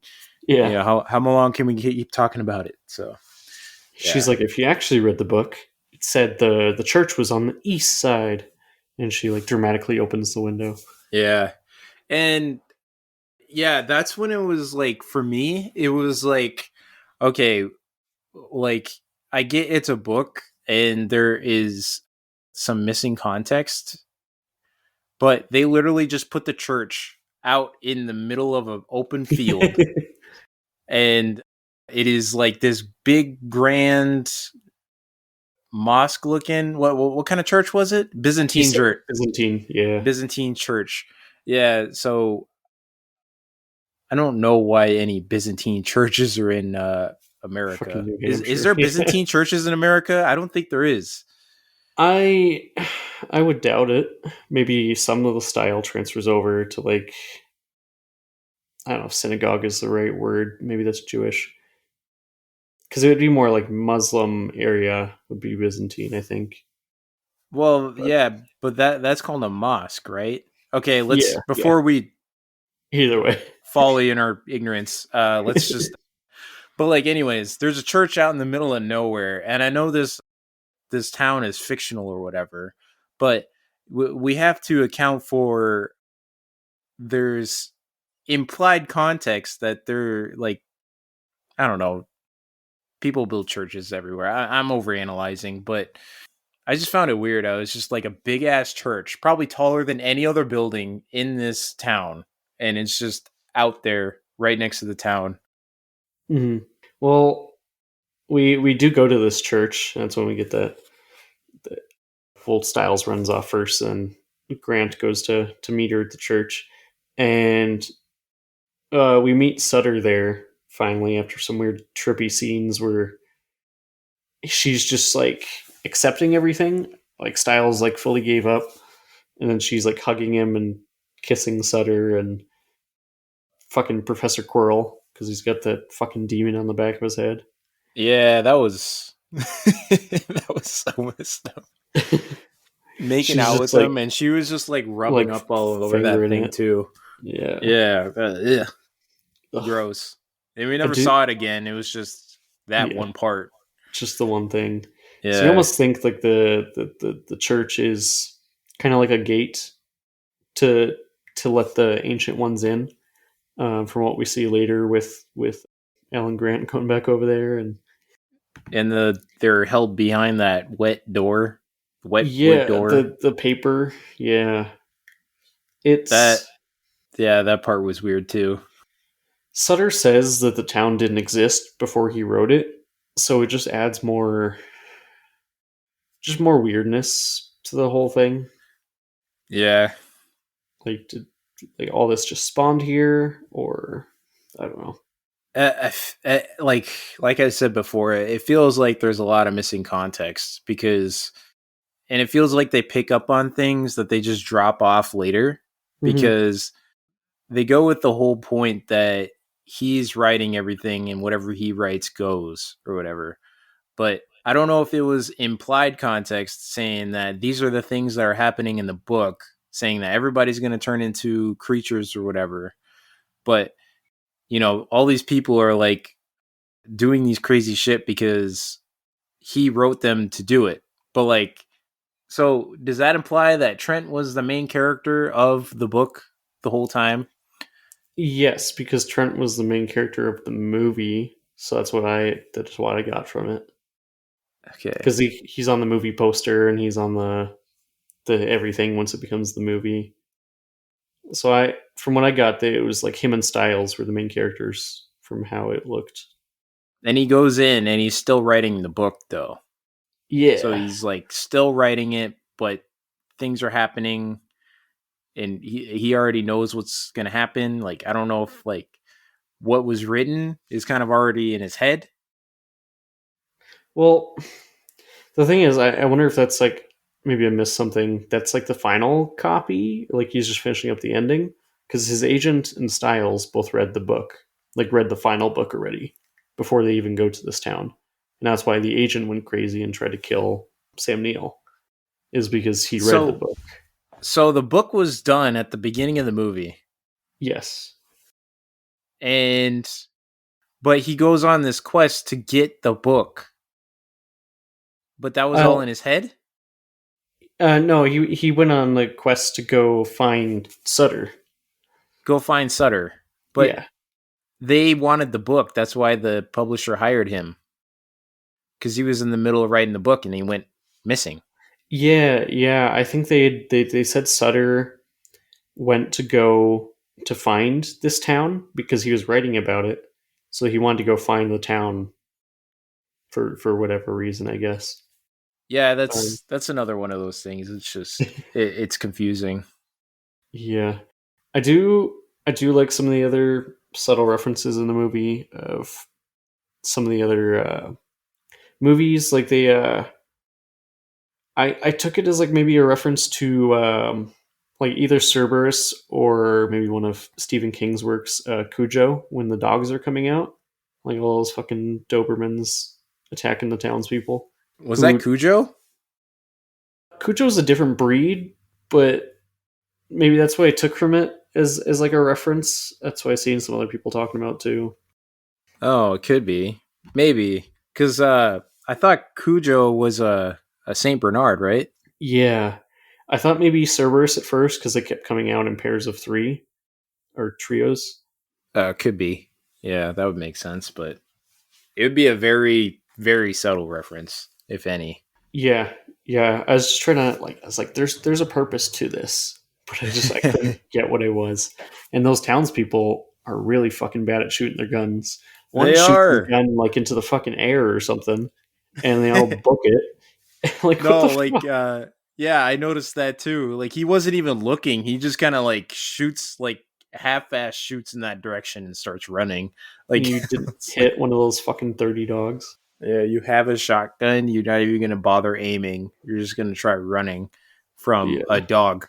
Yeah. How long can we keep talking about it? So, She's yeah. like, if you actually read the book, it said the church was on the east side. And she like dramatically opens the window. Yeah. And yeah, that's when it was like, for me, it was like, okay, like, I get it's a book and there is some missing context, but they literally just put the church out in the middle of an open field, and it is like this big grand mosque looking. What kind of church was it? East Byzantine, yeah. Byzantine church. Yeah, so I don't know why any Byzantine churches are in Fucking America. New Is Hampshire. there Byzantine churches in America? I don't think there is. I I would doubt it. Maybe some of the style transfers over to like I don't know if synagogue is the right word. Maybe that's Jewish because it would be more like Muslim area would be Byzantine, I think. Well, But yeah, but that's called a mosque, right? Okay, let's yeah, yeah. before we Either way, folly in our ignorance, let's just. But like, anyways, there's a church out in the middle of nowhere, and I know this town is fictional or whatever, but we have to account for there's implied context that they're like, I don't know, people build churches everywhere. I'm overanalyzing, but I just found it weird. I was just like a big ass church, probably taller than any other building in this town, and it's just out there right next to the town. hmm. Well, we do go to this church. That's when we get the Old Styles runs off first, and Grant goes to meet her at the church, and we meet Sutter there finally after some weird trippy scenes where she's just like accepting everything. Like Styles like fully gave up, and then she's like hugging him and kissing Sutter and fucking Professor Quirrell because he's got that fucking demon on the back of his head. Yeah, that was that was so messed up. Making She's out just with him, like and she was just like rubbing like up all over that fingering thing it. too. Yeah. Yeah, yeah, Ugh. gross. And we I never do. saw it again. It was just that Yeah. one part. Just the one thing. So you Yeah, almost think like the church is kind of like a gate to let the ancient ones in. From what we see later with Alan Grant going back over there, and and they're held behind that wet door. wet wood Yeah, door. the paper. Yeah, That it's yeah, that part was weird too. Sutter says that the town didn't exist before he wrote it, so it just adds more weirdness to the whole thing. Yeah, Like, did like all this just spawned here, or I don't know. like I said before, it feels like there's a lot of missing context because, and it feels like they pick up on things that they just drop off later Mm-hmm. because they go with the whole point that he's writing everything and whatever he writes goes or whatever. But I don't know if it was implied context saying that these are the things that are happening in the book, saying that everybody's going to turn into creatures or whatever. But, all these people are like doing these crazy shit because he wrote them to do it. But like, so does that imply that Trent was the main character of the book the whole time? Yes, because Trent was the main character of the movie, so that's what I got from it. Okay. Because he's on the movie poster and he's on the everything once it becomes the movie. So from what I got, it was like him and Styles were the main characters from how it looked. And he goes in and he's still writing the book though. So Yeah. he's like still writing it, but things are happening and he already knows what's going to happen. Like, I don't know if like what was written is kind of already in his head. Well, the thing is, I wonder if that's like maybe I missed something. That's like the final copy. Like he's just finishing up the ending because his agent and Styles both read the book, like read the final book already before they even go to this town, and that's why the agent went crazy and tried to kill Sam Neill. Is because he read the So book. so the book was done at the beginning of the movie Yes. and but he goes on this quest to get the book. But that was all Uh, in his head? no, he went on the quest to go find Sutter. Go find Sutter. But Yeah. they wanted the book. That's why the publisher hired him. Because he was in the middle of writing the book and he went missing. Yeah, yeah. I think they said Sutter went to go to find this town because he was writing about it. So he wanted to go find the town for whatever reason, I guess. Yeah, Um, that's another one of those things. It's just it's confusing. yeah, I do like some of the other subtle references in the movie of some of the other movies. Like I took it as like maybe a reference to like either Cerberus or maybe one of Stephen King's works, Cujo, when the dogs are coming out, like all those fucking Dobermans attacking the townspeople. Was that Who Cujo? Cujo's a different breed, but maybe that's what I took from it as like a reference. That's what I've seen some other people talking about too. Oh, it could be. Maybe. Because I thought Cujo was a Saint Bernard, right? Yeah, I thought maybe Cerberus at first because they kept coming out in pairs of three or trios. Could be. Yeah, that would make sense, but it would be a very, very subtle reference, if any. Yeah, yeah. I was just trying to like. I was like, "There's a purpose to this," but I couldn't get what it was. And those townspeople are really fucking bad at shooting their guns. One They shoots their are. gun like into the fucking air or something, and they all book it. Like what the No, like fuck? yeah, I noticed that too. Like he wasn't even looking. He just kind of like shoots like half-ass shoots in that direction and starts running. Like You didn't it's like hit one of those fucking 30 dogs. yeah, you have a shotgun, you're not even going to bother aiming. You're just going to try running from a Yeah, dog.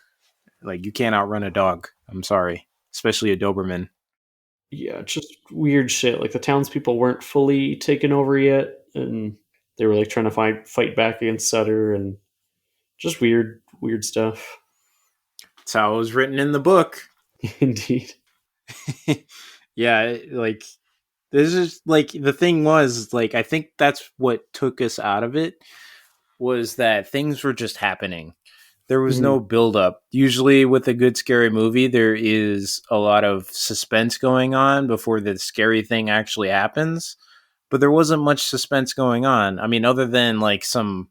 Like you can't outrun a dog. I'm sorry, especially a Doberman. yeah. Just weird shit. Like the townspeople weren't fully taken over yet, and they were like trying to fight back against Sutter, and just weird stuff. It's how it was written in the book. Indeed. Yeah, like this is like the thing was like I think that's what took us out of it was that things were just happening. There was Mhm. no build up. Usually with a good scary movie there is a lot of suspense going on before the scary thing actually happens, but there wasn't much suspense going on. I mean other than like some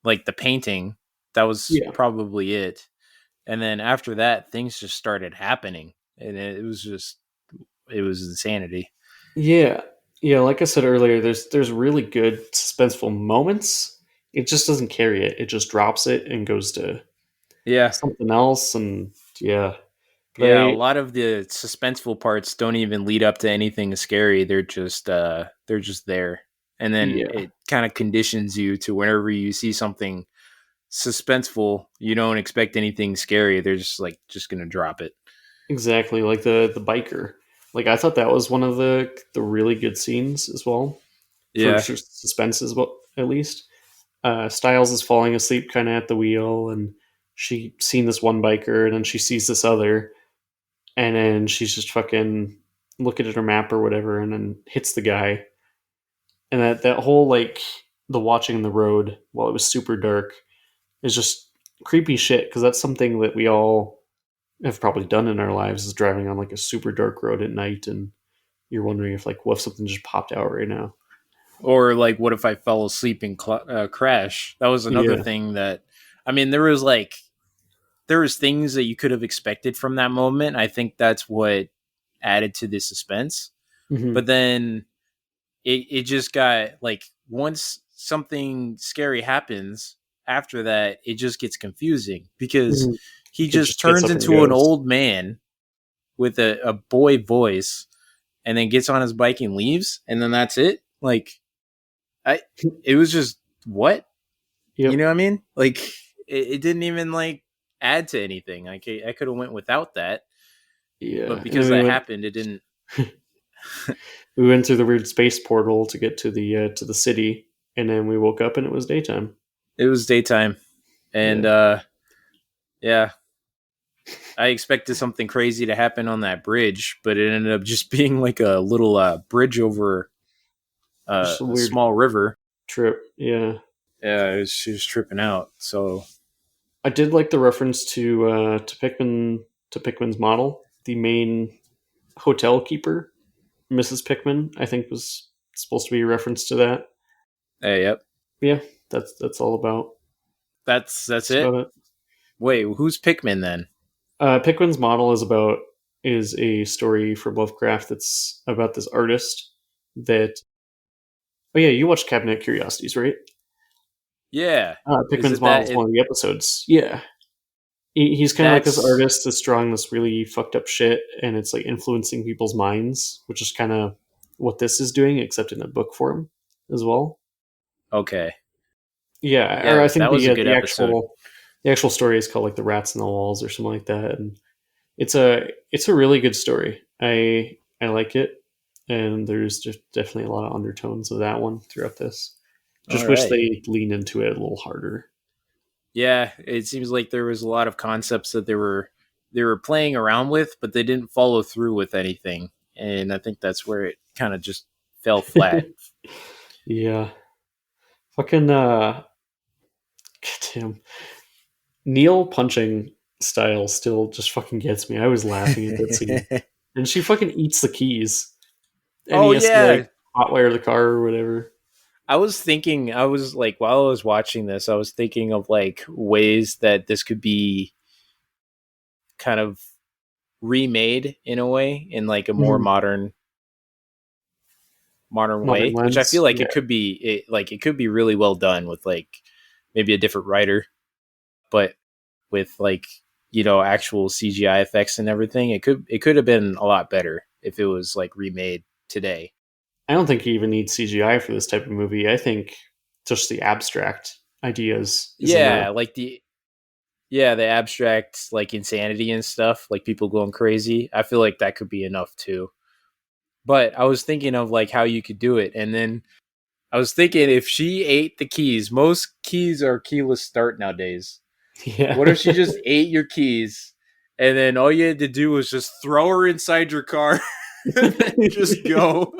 like the painting. That was Yeah. probably it. And then after that, things just started happening, and it was insanity. Yeah. Yeah, like I said earlier, there's really good suspenseful moments. It just doesn't carry it. It just drops it and goes to Yeah, something else, and yeah. But yeah. A I lot of the suspenseful parts don't even lead up to anything scary. They're just there, and then yeah, it kind of conditions you to whenever you see something suspenseful, you don't expect anything scary. They're just like just gonna drop it. exactly, like the biker. Like I thought that was one of the really good scenes as well for Yeah, suspense as well, at least. Styles is falling asleep kind of at the wheel, and she seen this one biker, and then she sees this other, and then she's just fucking looking at her map or whatever, and then hits the guy. And that whole like the watching the road while it was super dark is just creepy shit because that's something that we all have probably done in our lives is driving on like a super dark road at night and you're wondering if like what if something just popped out right now. or like what if I fell asleep and crash? That was another Yeah. thing that I mean there was things that you could have expected from that moment. I think that's what added to the suspense. Hmm. But then it just got like once something scary happens, after that it just gets confusing because Hmm. he It just just gets turns up and into an goes. old man with a boy voice and then gets on his bike and leaves and then that's it. Like I it was just what? You Yep. know what I mean? Like it didn't even like add to anything. Like I could have went without that, but Yeah. And then because we that went happened, it didn't. we went through the weird space portal to get to the city and then we woke up and it was daytime. It was daytime, and Yeah. yeah, I expected something crazy to happen on that bridge, but it ended up just being like a little bridge over Just a a weird small river. trip. Yeah. Yeah, she was tripping out. So I did like the reference to Pikmin's model. The main hotel keeper, Mrs. Pikmin, I think was supposed to be a reference to that. hey, yep, Yeah, that's all about. that's That's it. about it. Wait, who's Pikmin then? Pikmin's model is a story from Lovecraft that's about this artist that. Oh yeah, you watched Cabinet of Curiosities, right? Yeah, is Pikmin's it model that? is one of the episodes. Yeah, he's kind of like this That's artist that's drawing this really fucked up shit, and it's like influencing people's minds, which is kind of what this is doing, except in a book form as well. okay. Yeah, or I Yeah, think that was a good episode. the actual story is called like the Rats in the Walls or something like that, and it's a really good story. I like it, and there's just definitely a lot of undertones of that one throughout this. All Just wish right. they leaned into it a little harder. Yeah, it seems like there was a lot of concepts that they were playing around with, but they didn't follow through with anything, and I think that's where it kind of just fell flat. Yeah, fucking goddamn Neil punching style still just fucking gets me. I was laughing at that scene, and she fucking eats the keys, and Oh he has to like yeah, hotwire the car or whatever. I was thinking. I was like, while I was watching this, I was thinking of like ways that this could be kind of remade in a way, in like a more Mhm. modern Modern way, which I feel lens, like yeah. it could be really well done with like maybe a different writer, but with like actual CGI effects and everything, it could have been a lot better if it was like remade today. I don't think you even need CGI for this type of movie. I think just the abstract ideas is enough. Yeah, like the abstract like insanity and stuff, like people going crazy. I feel like that could be enough too. But I was thinking of like how you could do it, and then I was thinking if she ate the keys, most keys are keyless start nowadays. Yeah. What if she just ate your keys and then all you had to do was just throw her inside your car and then just go?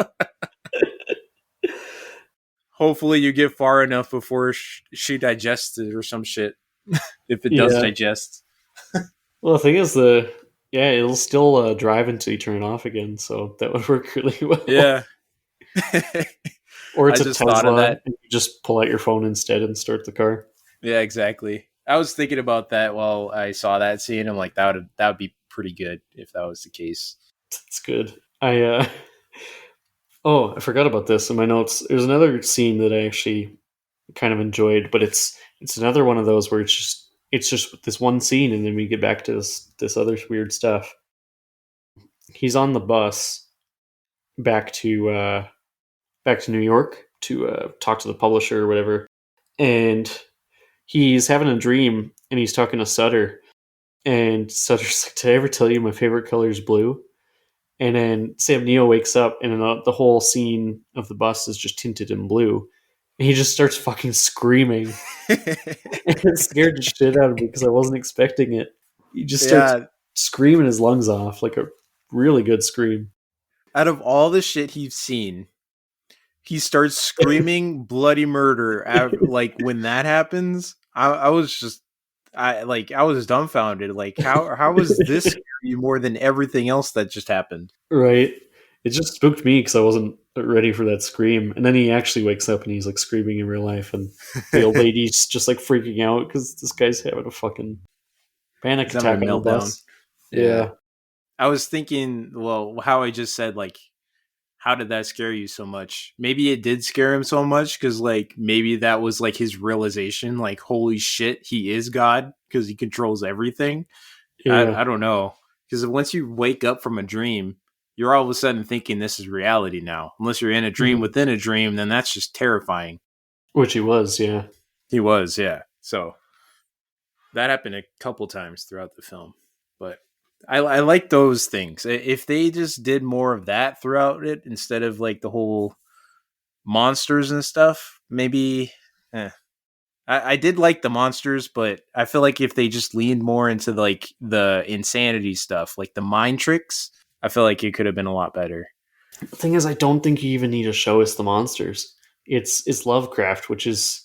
Hopefully, you get far enough before she digests it or some shit. If it does Yeah. digest. Well, the thing is, yeah, it'll still drive until you turn it off again, so that would work really well. Yeah. Or I it's a just thought of Tesla, that. and you just pull out your phone instead and start the car. Yeah, exactly. I was thinking about that while I saw that scene. I'm like, that would be pretty good if that was the case. It's good. I oh, I forgot about this in my notes. There's another scene that I actually kind of enjoyed, but it's another one of those where it's just this one scene, and then we get back to this other weird stuff. He's on the bus back to back to New York to talk to the publisher or whatever, and he's having a dream, and he's talking to Sutter, and Sutter's like, "Did I ever tell you my favorite color is blue?" And then Sam Neill wakes up, and the whole scene of the bus is just tinted in blue. And he just starts fucking screaming. And it scared the shit out of me because I wasn't expecting it. He just starts Yeah, screaming his lungs off, like a really good scream. out of all the shit he's seen, he starts screaming bloody murder. Like when that happens, I was just, I was dumbfounded. Like how was this scary you more than everything else that just happened? Right? It just spooked me because I wasn't ready for that scream. And then he actually wakes up and he's like screaming in real life, and the old lady's just like freaking out because this guy's having a fucking panic He's having a attack on the meltdown. bus. Yeah, Yeah. I was thinking, well, how I just said, like, how did that scare you so much? Maybe it did scare him so much because, like, maybe that was like his realization, like, holy shit, he is God because he controls everything. Yeah. I don't know, because once you wake up from a dream, you're all of a sudden thinking this is reality now. Unless you're in a dream Mhm. within a dream, then that's just terrifying. Which he was, yeah. He was, yeah. So that happened a couple times throughout the film, but I like those things. If they just did more of that throughout it instead of like the whole monsters and stuff, maybe. Eh. I did like the monsters, but I feel like if they just leaned more into like the insanity stuff, like the mind tricks, I feel like it could have been a lot better. The thing is, I don't think you even need to show us the monsters. It's Lovecraft, which is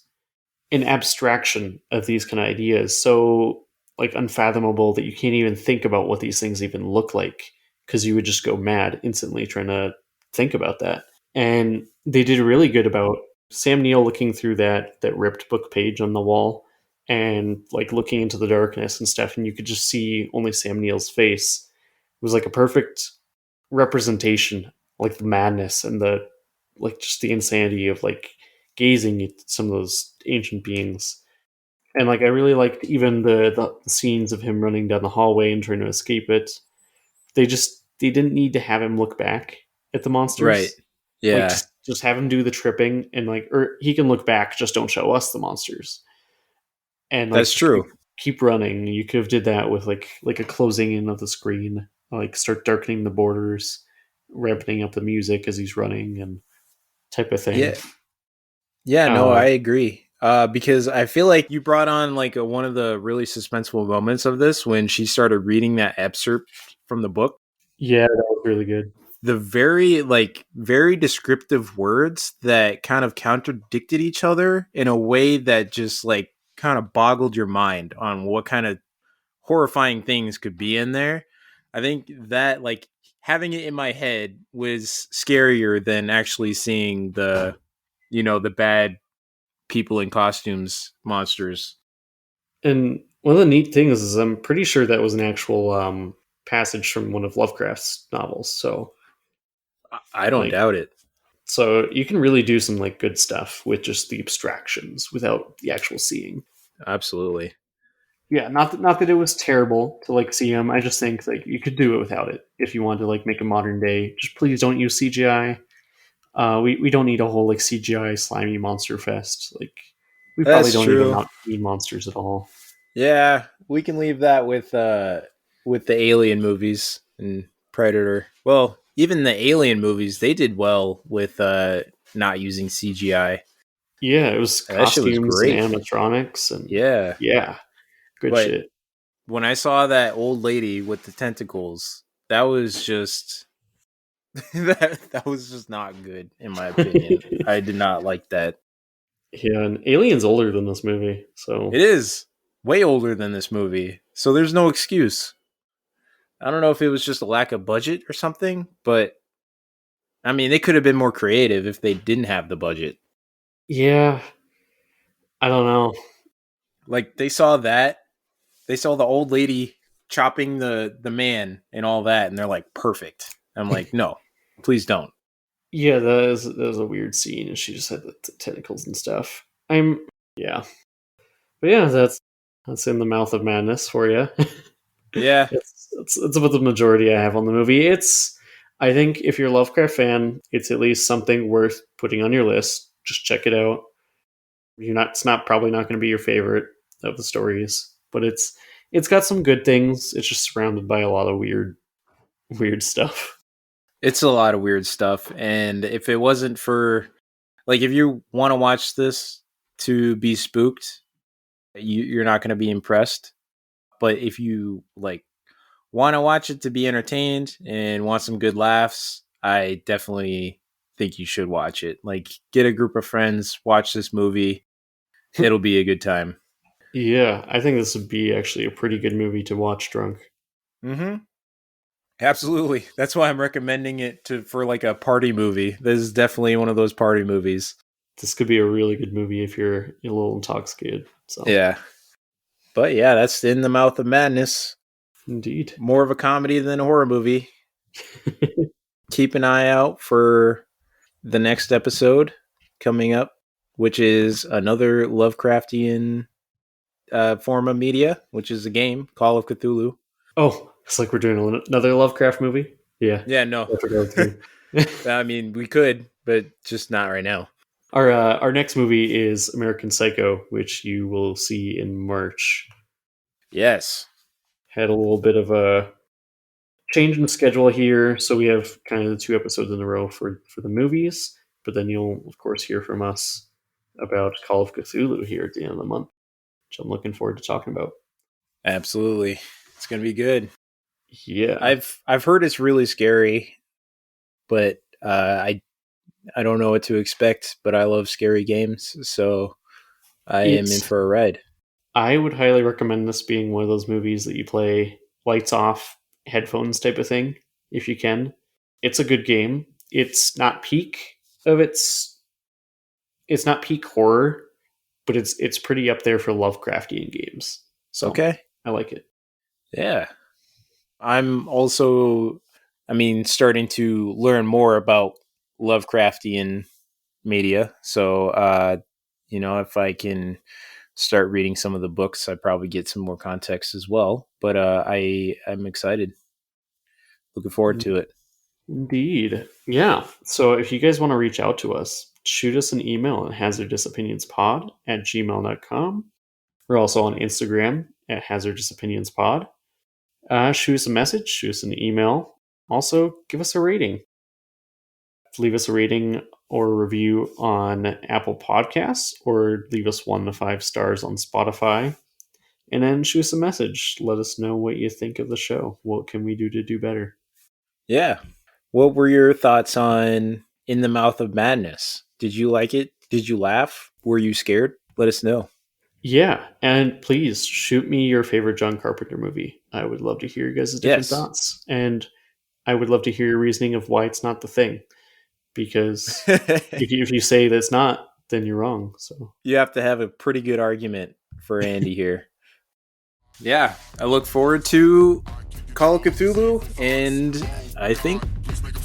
an abstraction of these kind of ideas, so like unfathomable that you can't even think about what these things even look like because you would just go mad instantly trying to think about that. And they did really good about Sam Neill looking through that ripped book page on the wall and like looking into the darkness and stuff, and you could just see only Sam Neill's face. It was like a perfect representation, like the madness and the like just the insanity of like gazing at some of those ancient beings. And like I really liked even the scenes of him running down the hallway and trying to escape it. They didn't need to have him look back at the Right. monsters. Like Yeah, just have him do the tripping, and like, or he can look back, just don't show us the monsters. And like that's just true. keep running. You could have did that with like a closing in of the screen, like start darkening the borders, ramping up the music as he's running and type of thing. Yeah. Yeah, no, Uh I agree. Because I feel like you brought on like one of the really suspenseful moments of this when she started reading that excerpt from the book. yeah, that was really good. The very descriptive words that kind of contradicted each other in a way that just like kind of boggled your mind on what kind of horrifying things could be in there. I think that like having it in my head was scarier than actually seeing the bad people in costumes monsters. And one of the neat things is I'm pretty sure that was an actual passage from one of Lovecraft's novels. So I don't like doubt it. so you can really do some like good stuff with just the abstractions without the actual seeing. Absolutely. Yeah, not that it was terrible to like see him. I just think like you could do it without it if you want to like make a modern day. Just please don't use CGI. We don't need a whole like CGI slimy monster fest. Like we probably That's don't even true. not need monsters at all. Yeah, we can leave that with the Alien movies and Predator. Well, even the Alien movies, they did well with not using CGI. Yeah, it was That shit was costumes and great. animatronics and Yeah. yeah, good But shit. when I saw that old lady with the tentacles, that was just that was just not good in my opinion. I did not like that. Yeah, and Alien's older than this movie, It so is way older than this movie. So there's no excuse. I don't know if it was just a lack of budget or something, but I mean, they could have been more creative if they didn't have the budget. yeah, I don't know. Like they saw that, they saw the old lady chopping the man and all that, and they're like, perfect. I'm like, no, please don't. Yeah, that was a weird scene, and she just had the tentacles and stuff. Yeah, but yeah, that's in the mouth of madness for you. Yeah, It's about the majority I have on the movie. I think if you're a Lovecraft fan, it's at least something worth putting on your list. Just check it out. It's not probably not going to be your favorite of the stories, but it's got some good things. It's just surrounded by a lot of weird stuff. it's a lot of weird stuff. And if it wasn't for, like, if you want to watch this to be spooked, you're not going to be impressed. But if you like want to watch it to be entertained and want some good laughs, I definitely think you should watch it. Like, get a group of friends, watch this movie. It'll be a good time. Yeah, I think this would be actually a pretty good movie to watch drunk. Mm-hmm. Absolutely. That's why I'm recommending it for like a party movie. This is definitely one of those party movies. This could be a really good movie if you're a little intoxicated. So Yeah. But yeah, that's In the Mouth of Madness. indeed. More of a comedy than a horror movie. Keep an eye out for the next episode coming up, which is another Lovecraftian form of media, which is a game, Call of Cthulhu. Oh, it's like we're doing another Lovecraft movie. Yeah, Yeah, no. I forgot to. I mean, we could, but just not right now. Our next movie is American Psycho, which you will see in March. Yes. Had a little bit of a change in schedule here, so we have kind of the 2 episodes in a row for the movies, but then you'll of course hear from us about Call of Cthulhu here at the end of the month, which I'm looking forward to talking about. Absolutely. It's going to be good. Yeah, I've heard it's really scary, but I don't know what to expect, but I love scary games, so I am in for a ride. I would highly recommend this being one of those movies that you play lights off, headphones type of thing, if you can. It's a good game. It's not peak of it's not peak horror, but it's pretty up there for Lovecraftian games. So Okay. I like it. Yeah. I'm also, starting to learn more about Lovecraftian media. So, if I can start reading some of the books, I probably get some more context as well. But I'm excited. Looking forward to it. Indeed. Yeah. So if you guys want to reach out to us, shoot us an email at hazardousopinionspod@gmail.com. We're also on Instagram at hazardousopinionspod. Shoot us a message, shoot us an email. Also, give us a rating. Leave us a rating or a review on Apple Podcasts, or leave us 1 to 5 stars on Spotify. And then shoot us a message. Let us know what you think of the show. What can we do to do better? Yeah. What were your thoughts on In the Mouth of Madness? Did you like it? Did you laugh? Were you scared? Let us know. Yeah, and please shoot me your favorite John Carpenter movie. I would love to hear your guys' different thoughts. And I would love to hear your reasoning of why it's not The Thing. Because if you say that's not, then you're wrong. So You have to have a pretty good argument for Andy here. Yeah, I look forward to Call of Cthulhu, and I think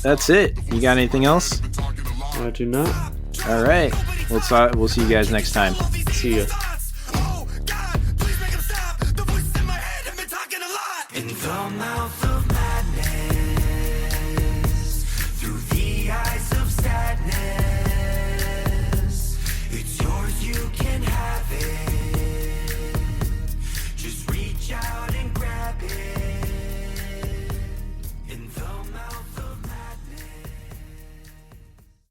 that's it. You got anything else? I do not. All right. We'll see you guys next time. See ya. In the mouth